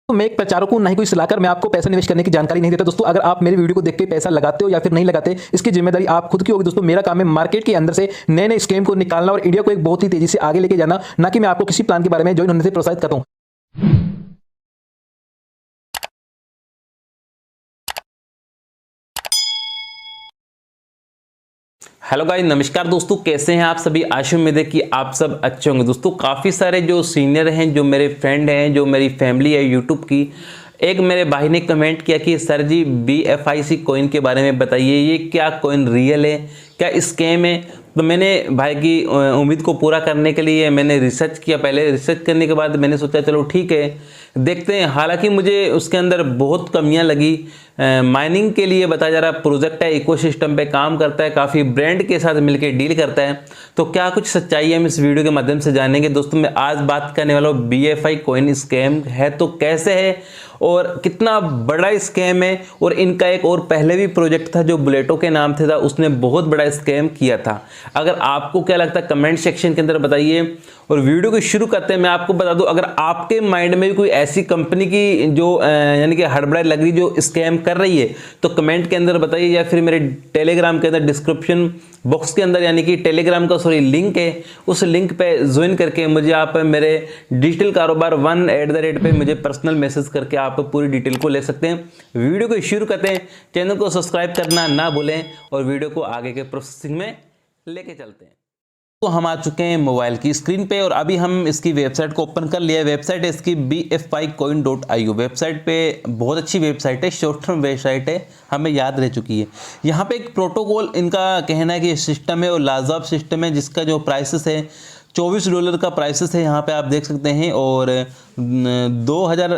तो मैं एक प्रचारक हूं, ना ही कोई सलाहकार। मैं आपको पैसा निवेश करने की जानकारी नहीं देता दोस्तों। अगर आप मेरे वीडियो को देख के पैसा लगाते हो या फिर नहीं लगाते, इसकी जिम्मेदारी आप खुद की होगी दोस्तों। मेरा काम है मार्केट के अंदर से नए नए स्कीम को निकालना और इंडिया को एक बहुत ही तेजी से आगे लेके जाना, ना कि मैं आपको किसी प्लान के बारे में ज्वाइन होने से प्रोत्साहित करता हूं। हेलो गाइस, नमस्कार दोस्तों, कैसे हैं आप सभी। आशा उम्मीद है कि आप सब अच्छे होंगे। दोस्तों काफ़ी सारे जो सीनियर हैं, जो मेरे फ्रेंड हैं, जो मेरी फैमिली है यूट्यूब की, एक मेरे भाई ने कमेंट किया कि सर जी BFIC कॉइन के बारे में बताइए, ये क्या कॉइन रियल है, क्या स्कैम है। तो मैंने भाई की उम्मीद को पूरा करने के लिए मैंने रिसर्च किया। पहले रिसर्च करने के बाद मैंने सोचा चलो ठीक है देखते हैं। हालांकि मुझे उसके अंदर बहुत कमियां लगी। माइनिंग के लिए बताया जा रहा प्रोजेक्ट है, इकोसिस्टम पे काम करता है, काफ़ी ब्रांड के साथ मिलकर डील करता है। तो क्या कुछ सच्चाई है, हम इस वीडियो के माध्यम से जानेंगे। दोस्तों मैं आज बात करने वाला हूँ BFI कॉइन स्कैम है तो कैसे है और कितना बड़ा स्कैम है। और इनका एक और पहले भी प्रोजेक्ट था जो बुलेटो के नाम से था, उसने बहुत बड़ा स्कैम किया था। अगर आपको क्या लगता है कमेंट सेक्शन के अंदर बताइए। और वीडियो को शुरू करते हैं मैं आपको बता दूं, अगर आपके माइंड में भी कोई ऐसी कंपनी की जो यानी कि हड़बड़ाई लग रही जो स्कैम कर रही है, तो कमेंट के अंदर बताइए, या फिर मेरे टेलीग्राम के अंदर डिस्क्रिप्शन बॉक्स के अंदर यानी कि टेलीग्राम का लिंक है, उस लिंक पे ज्वाइन करके मुझे आप मेरे डिजिटल कारोबार 1 पे मुझे पर्सनल मैसेज करके आप पूरी डिटेल को ले सकते हैं। वीडियो को शुरू करते हैं। चैनल को सब्सक्राइब करना ना भूलें और वीडियो को आगे के प्रोसेसिंग में लेके चलते हैं। तो हम आ चुके हैं मोबाइल की स्क्रीन पे और अभी हम इसकी वेबसाइट को ओपन कर लिया है। वेबसाइट है इसकी bficoin.io। वेबसाइट पे बहुत अच्छी वेबसाइट है, शॉर्ट टर्म वेबसाइट है, हमें याद रह चुकी है। यहाँ पे एक प्रोटोकॉल इनका कहना है कि सिस्टम है और लाजवाब सिस्टम है, जिसका जो प्राइसेस है $24 का प्राइसेस है, यहाँ पे आप देख सकते हैं। और 2000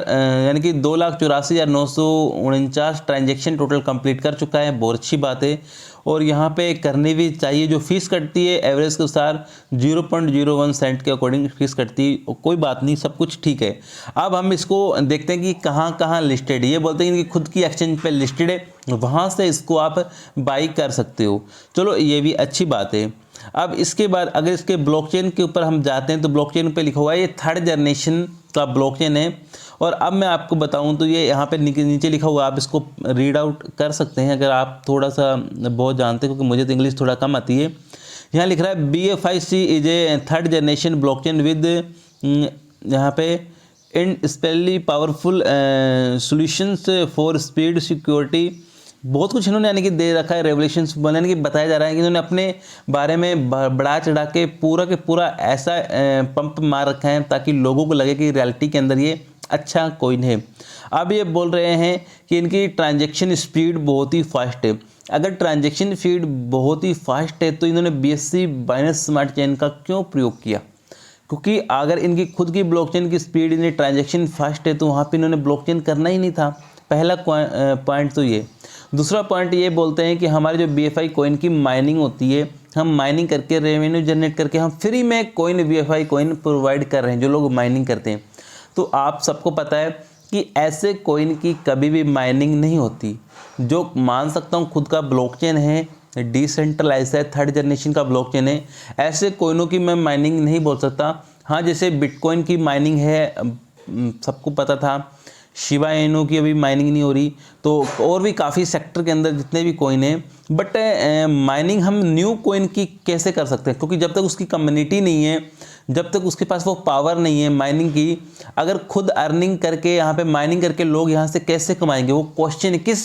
यानी कि 2,84,949 ट्रांजेक्शन टोटल कंप्लीट कर चुका है, बहुत अच्छी बात है। और यहाँ पे करनी भी चाहिए। जो फीस कटती है एवरेज के अनुसार 0.01 सेंट के अकॉर्डिंग फीस कटती है, कोई बात नहीं, सब कुछ ठीक है। अब हम इसको देखते हैं कि कहाँ कहाँ लिस्टेड है। ये बोलते हैं कि खुद की एक्सचेंज पे लिस्टेड है, वहाँ से इसको आप बाई कर सकते हो। चलो ये भी अच्छी बात है। अब इसके बाद अगर इसके ब्लॉकचेन के ऊपर हम जाते हैं तो ब्लॉकचेन पे लिखा हुआ है ये 3rd जनरेशन का ब्लॉकचेन है। और अब मैं आपको बताऊं तो ये यहाँ पे नीचे लिखा हुआ, आप इसको रीड आउट कर सकते हैं अगर आप थोड़ा सा बहुत जानते हैं, क्योंकि मुझे तो इंग्लिश थोड़ा कम आती है। यहाँ लिख रहा है BFIC is a 3rd generation blockchain with यहाँ पे in specially powerful solutions for speed security. बहुत कुछ इन्होंने यानी कि दे रखा है, रेवलेशंस यानी कि बताया जा रहा है कि इन्होंने अपने बारे में बढ़ा चढ़ा के पूरा ऐसा पंप मार रखा है ताकि लोगों को लगे कि रियलिटी के अंदर ये अच्छा कॉइन है। अब ये बोल रहे हैं कि इनकी ट्रांजैक्शन स्पीड बहुत ही फास्ट है। अगर ट्रांजैक्शन स्पीड बहुत ही फास्ट है तो इन्होंने BSC बाइनेंस स्मार्ट चेन का क्यों प्रयोग किया? क्योंकि अगर इनकी खुद की ब्लॉकचेन की स्पीड, इन्हें ट्रांजैक्शन फास्ट है, तो वहाँ पे इन्होंने ब्लॉकचेन करना ही नहीं था। पहला पॉइंट तो ये। दूसरा पॉइंट ये बोलते हैं कि हमारी जो BFI कॉइन की माइनिंग होती है, हम माइनिंग करके रेवेन्यू जनरेट करके हम फ्री में कॉइन BFI कॉइन प्रोवाइड कर रहे हैं जो लोग माइनिंग करते हैं। तो आप सबको पता है कि ऐसे कॉइन की कभी भी माइनिंग नहीं होती। जो मान सकता हूँ खुद का ब्लॉकचेन है, डिसेंट्रलाइज है, 3rd जनरेशन का ब्लॉकचेन है, ऐसे कॉइनों की मैं माइनिंग नहीं बोल सकता। हाँ, जैसे बिटकॉइन की माइनिंग है, सबको पता था। शिबा इनू की अभी माइनिंग नहीं हो रही, तो और भी काफ़ी सेक्टर के अंदर जितने भी कॉइन हैं। बट माइनिंग हम न्यू कॉइन की कैसे कर सकते हैं? क्योंकि जब तक उसकी कम्युनिटी नहीं है, जब तक उसके पास वो पावर नहीं है माइनिंग की, अगर खुद अर्निंग करके यहाँ पे माइनिंग करके लोग यहाँ से कैसे कमाएंगे? वो क्वेश्चन किस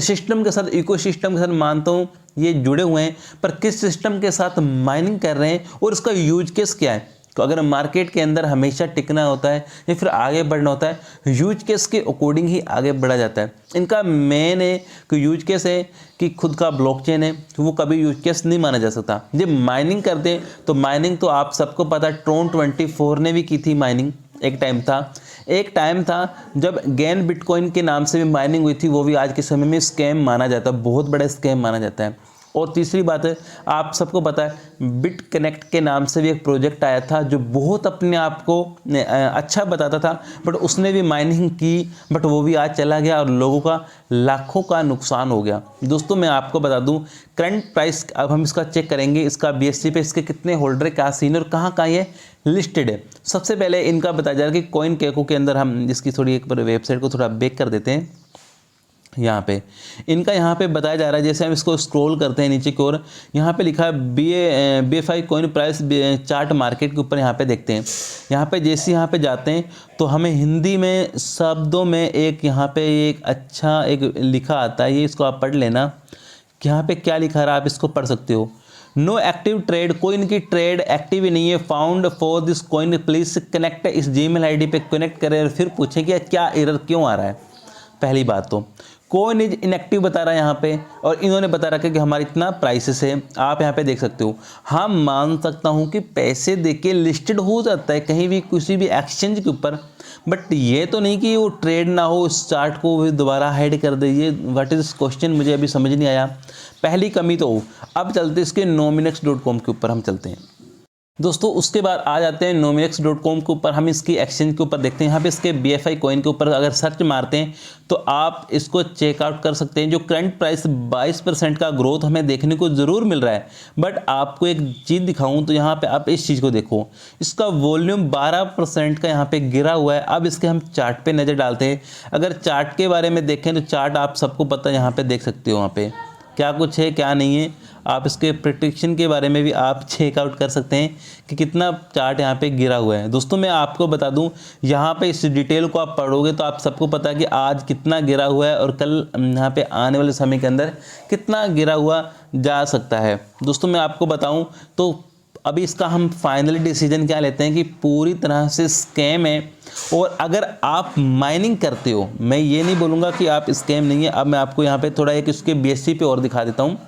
सिस्टम के साथ, इकोसिस्टम के साथ मानता हूँ ये जुड़े हुए हैं, पर किस सिस्टम के साथ माइनिंग कर रहे हैं और उसका यूज केस क्या है? तो अगर मार्केट के अंदर हमेशा टिकना होता है या फिर आगे बढ़ना होता है, यूज केस के अकॉर्डिंग ही आगे बढ़ा जाता है। इनका मेन है कि यूज केस है कि खुद का ब्लॉकचेन है, तो वो कभी यूज केस नहीं माना जा सकता। जब माइनिंग करते हैं तो माइनिंग तो आप सबको पता है, Tron24 ने भी की थी माइनिंग। एक टाइम था जब गैन बिटकॉइन के नाम से भी माइनिंग हुई थी, वो भी आज के समय में स्कैम माना जाता है, बहुत बड़ा स्कैम माना जाता है। और तीसरी बात है, आप सबको पता है बिट कनेक्ट के नाम से भी एक प्रोजेक्ट आया था जो बहुत अपने आप को अच्छा बताता था, बट उसने भी माइनिंग की, बट वो भी आज चला गया और लोगों का लाखों का नुकसान हो गया। दोस्तों मैं आपको बता दूं, करंट प्राइस अब हम इसका चेक करेंगे, इसका BSC पे इसके कितने होल्डर, क्या सीन और कहाँ ये लिस्टेड है। सबसे पहले इनका बताया जा रहा है कि कॉइन गेको के अंदर हम इसकी थोड़ी एक बार वेबसाइट को थोड़ा बैक कर देते हैं। यहाँ पे इनका यहाँ पे बताया जा रहा है, जैसे हम इसको स्क्रॉल करते हैं नीचे की ओर, यहाँ पे लिखा है BFI coin price chart market के ऊपर यहाँ पे देखते हैं। यहाँ पे जैसे यहाँ पे जाते हैं तो हमें हिंदी में शब्दों में एक यहाँ पे एक अच्छा एक लिखा आता है, ये इसको आप पढ़ लेना। यहाँ पे क्या लिखा रहा है आप इसको पढ़ सकते हो। नो एक्टिव ट्रेड, कोई इनकी ट्रेड एक्टिव ही नहीं है found for this coin, please connect, इस जीमेल आईडी पे कनेक्ट करें और फिर पूछें कि क्या एरर क्यों आ रहा है। पहली बात तो कॉइन इज इनएक्टिव बता रहा है यहाँ पे, और इन्होंने बता रखा है कि हमारा इतना प्राइसेस है, आप यहाँ पे देख सकते हो। हाँ मान सकता हूँ कि पैसे देके लिस्टेड हो जाता है कहीं भी किसी भी एक्सचेंज के ऊपर, बट ये तो नहीं कि वो ट्रेड ना हो, उस चार्ट को भी दोबारा हाइड कर दे। ये व्हाट इज क्वेश्चन मुझे अभी समझ नहीं आया, पहली कमी तो हो। अब चलते इसके nominex.com के ऊपर हम चलते हैं दोस्तों। उसके बाद आ जाते हैं nominex.com के ऊपर, हम इसकी एक्सचेंज के ऊपर देखते हैं। यहाँ पे इसके BFI कॉइन के ऊपर अगर सर्च मारते हैं तो आप इसको चेकआउट कर सकते हैं। जो करंट प्राइस 22% का ग्रोथ हमें देखने को ज़रूर मिल रहा है, बट आपको एक चीज़ दिखाऊं तो यहाँ पे आप इस चीज़ को देखो, इसका वॉल्यूम 12% का यहाँ पे गिरा हुआ है। अब इसके हम चार्ट पे नज़र डालते हैं। अगर चार्ट के बारे में देखें तो चार्ट आप सबको पता है, यहाँ पे देख सकते हो वहाँ पे क्या कुछ है क्या नहीं है। आप इसके प्रेडिक्शन के बारे में भी आप चेकआउट कर सकते हैं कि कितना चार्ट यहाँ पे गिरा हुआ है। दोस्तों मैं आपको बता दूं, यहाँ पे इस डिटेल को आप पढ़ोगे तो आप सबको पता है कि आज कितना गिरा हुआ है और कल यहाँ पे आने वाले समय के अंदर कितना गिरा हुआ जा सकता है। दोस्तों मैं आपको बताऊं तो अभी इसका हम फाइनली डिसीजन क्या लेते हैं कि पूरी तरह से स्कैम है। और अगर आप माइनिंग करते हो, मैं ये नहीं बोलूँगा कि आप स्कैम नहीं है। अब मैं आपको यहाँ पे थोड़ा एक इसके BSC पे और दिखा देता हूँ।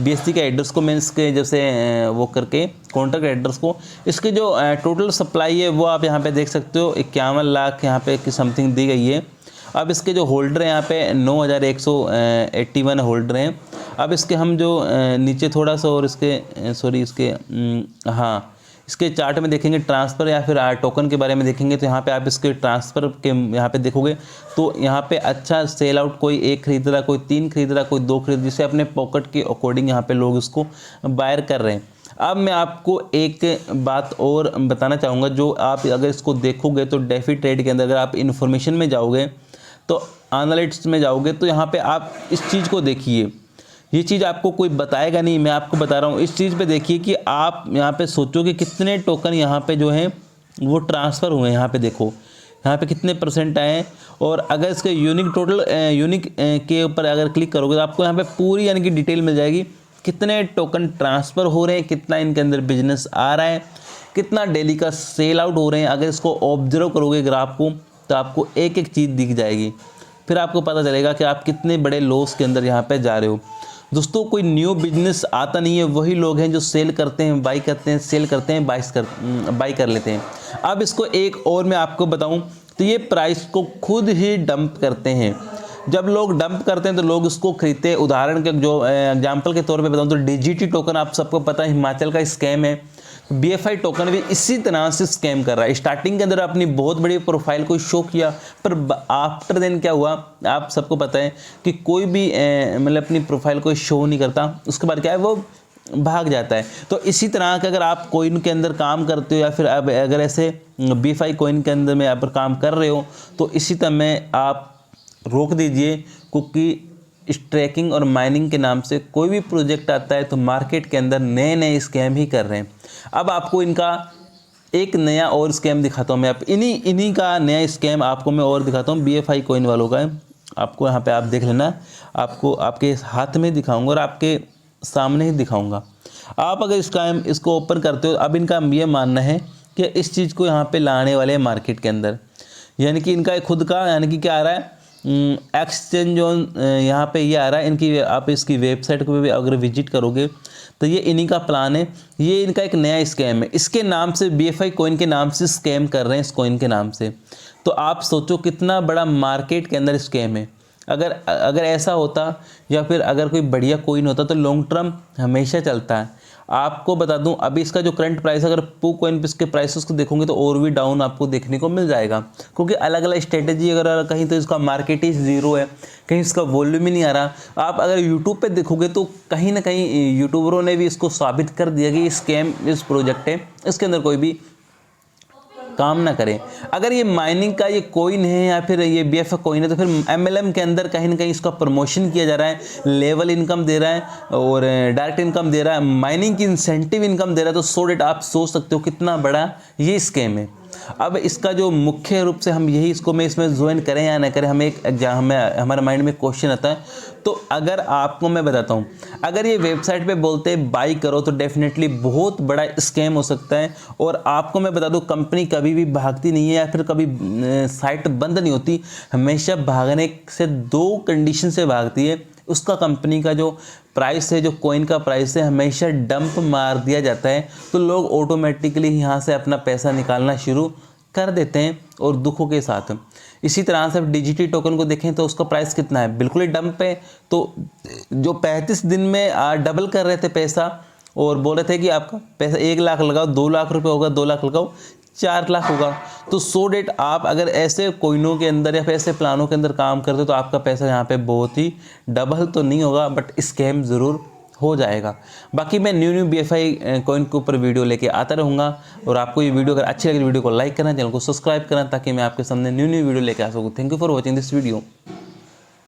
BSC के एड्रेस को मैं इसके जैसे वो करके कॉन्ट्रैक्ट एड्रेस को, इसके जो टोटल सप्लाई है वो आप यहाँ पे देख सकते हो 51 लाख यहाँ पे की समथिंग दी गई है। अब इसके जो होल्डर हैं यहाँ पे 9181 होल्डर हैं। अब इसके हम जो नीचे थोड़ा सा और इसके सॉरी इसके हाँ इसके चार्ट में देखेंगे ट्रांसफ़र या फिर टोकन के बारे में देखेंगे तो यहाँ पे आप इसके ट्रांसफ़र के यहाँ पे देखोगे तो यहाँ पे अच्छा सेल आउट, कोई 1 खरीद रहा, कोई 3 खरीद रहा, कोई 2 खरीद, जिससे अपने पॉकेट के अकॉर्डिंग यहाँ पे लोग इसको बायर कर रहे हैं। अब मैं आपको एक बात और बताना चाहूँगा, जो आप अगर इसको देखोगे तो डेफी ट्रेड के अंदर अगर आप इन्फॉर्मेशन में जाओगे तो एनालिटिक्स में जाओगे तो यहाँ पे आप इस चीज़ को देखिए। ये चीज़ आपको कोई बताएगा नहीं, मैं आपको बता रहा हूँ। इस चीज़ पे देखिए कि आप यहाँ पे सोचो कि कितने टोकन यहाँ पे जो हैं वो ट्रांसफ़र हुए हैं। यहाँ पे देखो यहाँ पे कितने % आए हैं। और अगर इसके यूनिक टोटल यूनिक के ऊपर अगर क्लिक करोगे तो आपको यहाँ पे पूरी यानी कि डिटेल मिल जाएगी, कितने टोकन ट्रांसफ़र हो रहे हैं, कितना इनके अंदर बिजनेस आ रहा है, कितना डेली का सेल आउट हो रहे हैं। अगर इसको ऑब्जर्व करोगे ग्राफ को तो आपको एक एक चीज़ दिख जाएगी, फिर आपको पता चलेगा कि आप कितने बड़े लॉस के अंदर यहाँ पे जा रहे हो। दोस्तों कोई न्यू बिजनेस आता नहीं है, वही लोग हैं जो सेल करते हैं, बाई करते हैं, सेल करते हैं, बाई कर लेते हैं। अब इसको एक और मैं आपको बताऊं तो ये प्राइस को खुद ही डंप करते हैं। जब लोग डंप करते हैं तो लोग उसको खरीदते हैं। उदाहरण के जो एग्जांपल के तौर पे बताऊं तो DGT टोकन आप सबको पता है हिमाचल का स्कैम है। BFI टोकन भी इसी तरह से स्कैम कर रहा है। स्टार्टिंग के अंदर अपनी बहुत बड़ी प्रोफाइल को शो किया, पर आफ्टर देन क्या हुआ आप सबको पता है कि कोई भी मतलब अपनी प्रोफाइल को शो नहीं करता, उसके बाद क्या है वो भाग जाता है। तो इसी तरह के अगर आप कॉइन के अंदर काम करते हो या फिर अब अगर ऐसे BFI कॉइन के अंदर में आप काम कर रहे हो तो इसी तरह में आप रोक दीजिए, क्योंकि स्ट्रैकिंग और माइनिंग के नाम से कोई भी प्रोजेक्ट आता है तो मार्केट के अंदर नए नए स्कैम ही कर रहे हैं। अब आपको इनका एक नया और स्कैम दिखाता हूँ मैं, आप इन्हीं का नया स्कैम आपको मैं और दिखाता हूँ। BFI कॉइन वालों का है, आपको यहाँ पे आप देख लेना, आपको आपके हाथ में दिखाऊंगा और आपके सामने ही दिखाऊंगा। आप अगर इसको ओपन करते हो, अब इनका ये मानना है कि इस चीज़ को यहाँ पे लाने वाले हैं मार्केट के अंदर, यानी कि इनका खुद का यानी कि क्या आ रहा है एक्सचेंज ऑन यहाँ पे ये आ रहा है इनकी। आप इसकी वेबसाइट को भी अगर विजिट करोगे तो ये इन्हीं का प्लान है। ये इनका एक नया स्कैम है, इसके नाम से BFI कॉइन के नाम से स्कैम कर रहे हैं, इस कॉइन के नाम से। तो आप सोचो कितना बड़ा मार्केट के अंदर स्कैम है। अगर ऐसा होता या फिर अगर कोई बढ़िया कॉइन होता तो लॉन्ग टर्म हमेशा चलता है। आपको बता दूं अभी इसका जो करंट प्राइस, अगर पू कॉइन पे इसके प्राइसेस को देखोगे तो और भी डाउन आपको देखने को मिल जाएगा, क्योंकि अलग अलग स्ट्रेटेजी अगर कहीं तो इसका मार्केट ही 0 है, कहीं इसका वॉल्यूम ही नहीं आ रहा। आप अगर यूट्यूब पे देखोगे तो कहीं ना कहीं यूट्यूबरों ने भी इसको साबित कर दिया कि स्कैम इस प्रोजेक्ट है, इसके अंदर कोई भी काम ना करें। अगर ये माइनिंग का ये कॉइन है या फिर ये BF कॉइन है तो फिर MLM के अंदर कहीं ना कहीं इसका प्रमोशन किया जा रहा है, लेवल इनकम दे रहा है और डायरेक्ट इनकम दे रहा है, माइनिंग की इंसेंटिव इनकम दे रहा है। तो सो डेट आप सोच सकते हो कितना बड़ा ये स्कैम है। अब इसका जो मुख्य रूप से हम यही इसको मैं इसमें ज्वाइन करें या ना करें, हमें एक एग्जाम हमें हमारे माइंड में क्वेश्चन आता है। तो अगर आपको मैं बताता हूँ, अगर ये वेबसाइट पे बोलते हैं बाई करो तो डेफिनेटली बहुत बड़ा स्कैम हो सकता है। और आपको मैं बता दूँ, कंपनी कभी भी भागती नहीं है या फिर कभी साइट बंद नहीं होती, हमेशा भागने से 2 कंडीशन से भागती है। उसका कंपनी का जो प्राइस है, जो कॉइन का प्राइस है, हमेशा डंप मार दिया जाता है तो लोग ऑटोमेटिकली यहाँ से अपना पैसा निकालना शुरू कर देते हैं और दुखों के साथ। इसी तरह से डिजिटी टोकन को देखें तो उसका प्राइस कितना है, बिल्कुल ही डंप है। तो जो 35 दिन में डबल कर रहे थे पैसा और बोल रहे थे कि आपका पैसा 1 लाख लगाओ 2 लाख रुपए होगा, 2 लाख लगाओ 4 लाख होगा। तो सो डेट आप अगर ऐसे कोइनों के अंदर या फिर ऐसे प्लानों के अंदर काम करते हो तो आपका पैसा यहाँ पे बहुत ही डबल तो नहीं होगा, बट स्कैम ज़रूर हो जाएगा। बाकी मैं न्यू BFI कॉइन के ऊपर वीडियो लेके आता रहूँगा। और आपको ये वीडियो अगर अच्छी लगे वीडियो को लाइक करना, चैनल को सब्सक्राइब करना ताकि मैं आपके सामने न्यू वीडियो लेके आ सकूँ। Thank you for watching this video.